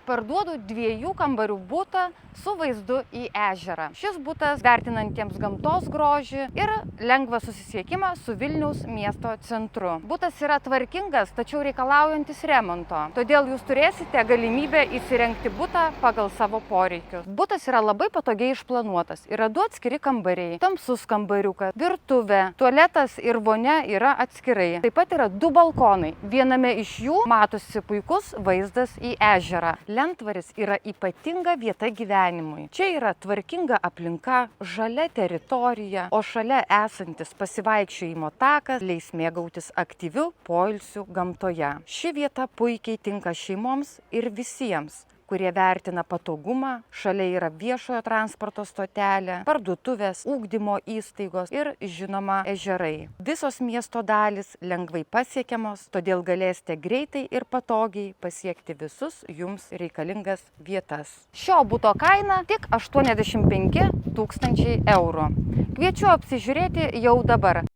Parduodu 2 kambarių butą su vaizdu į ežerą. Šis butas vertinantiems gamtos grožį ir lengvą susisiekimą su Vilniaus miesto centru. Butas yra tvarkingas, tačiau reikalaujantis remonto. Todėl jūs turėsite galimybę įsirengti butą pagal savo poreikius. Butas yra labai patogiai išplanuotas. Yra 2 atskiri kambariai. Tamsus kambariukas, virtuvė, tualetas ir vonia yra atskirai. Taip pat yra 2 balkonai. Viename iš jų matosi puikus vaizdas į ežerą. Lentvaris yra ypatinga vieta gyvenimui. Čia yra tvarkinga aplinka, žalia teritorija, o šalia esantis pasivaikščiojimo takas leis mėgautis aktyviu poilsiu gamtoje. Ši vieta puikiai tinka šeimoms ir visiems, kurie vertina patogumą. Šalia yra viešojo transporto stotelė, parduotuvės, ugdymo įstaigos ir, žinoma, ežerai. Visos miesto dalys lengvai pasiekiamos, todėl galėsite greitai ir patogiai pasiekti visus jums reikalingas vietas. Šio buto kaina tik 85 000 eurų. Kviečiu apsižiūrėti jau dabar.